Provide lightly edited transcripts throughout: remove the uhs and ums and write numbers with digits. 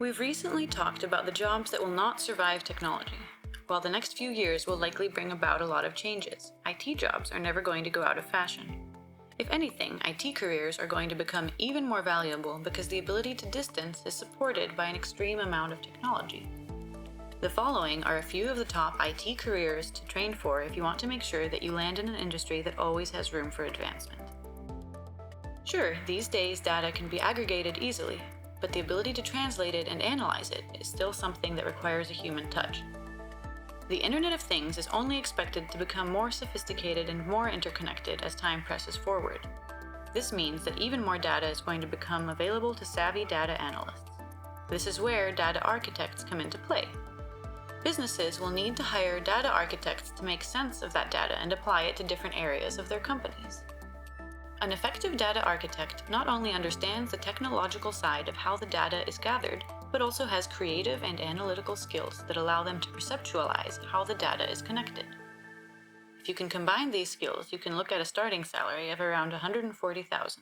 We've recently talked about the jobs that will not survive technology. While the next few years will likely bring about a lot of changes, IT jobs are never going to go out of fashion. If anything, IT careers are going to become even more valuable because the ability to distance is supported by an extreme amount of technology. The following are a few of the top IT careers to train for if you want to make sure that you land in an industry that always has room for advancement. Sure, these days data can be aggregated easily, but the ability to translate it and analyze it is still something that requires a human touch. The Internet of Things is only expected to become more sophisticated and more interconnected as time presses forward. This means that even more data is going to become available to savvy data analysts. This is where data architects come into play. Businesses will need to hire data architects to make sense of that data and apply it to different areas of their companies. An effective data architect not only understands the technological side of how the data is gathered, but also has creative and analytical skills that allow them to perceptualize how the data is connected. If you can combine these skills, you can look at a starting salary of around $140,000.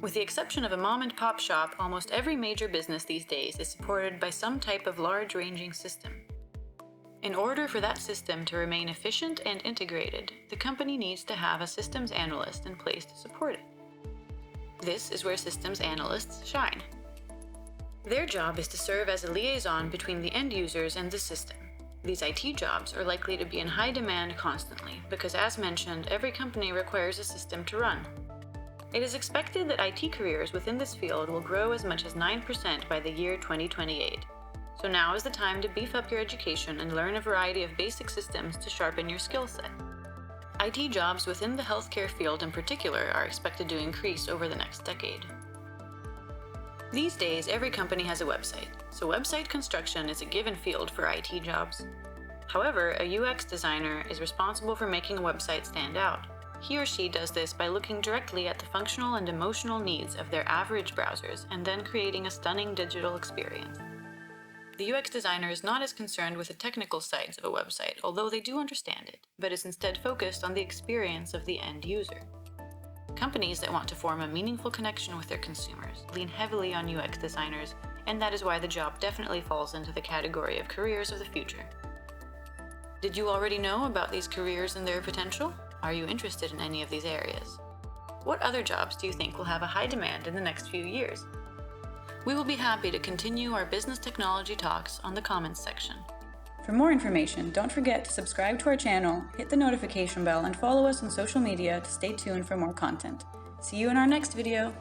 With the exception of a mom-and-pop shop, almost every major business these days is supported by some type of large-ranging system. In order for that system to remain efficient and integrated, the company needs to have a systems analyst in place to support it. This is where systems analysts shine. Their job is to serve as a liaison between the end users and the system. These IT jobs are likely to be in high demand constantly because, as mentioned, every company requires a system to run. It is expected that IT careers within this field will grow as much as 9% by the year 2028. So now is the time to beef up your education and learn a variety of basic systems to sharpen your skill set. IT jobs within the healthcare field in particular are expected to increase over the next decade. These days, every company has a website, so website construction is a given field for IT jobs. However, a UX designer is responsible for making a website stand out. He or she does this by looking directly at the functional and emotional needs of their average browsers and then creating a stunning digital experience. The UX designer is not as concerned with the technical sides of a website, although they do understand it, but is instead focused on the experience of the end user. Companies that want to form a meaningful connection with their consumers lean heavily on UX designers, and that is why the job definitely falls into the category of careers of the future. Did you already know about these careers and their potential? Are you interested in any of these areas? What other jobs do you think will have a high demand in the next few years? We will be happy to continue our business technology talks on the comments section. For more information, don't forget to subscribe to our channel, hit the notification bell, and follow us on social media to stay tuned for more content. See you in our next video!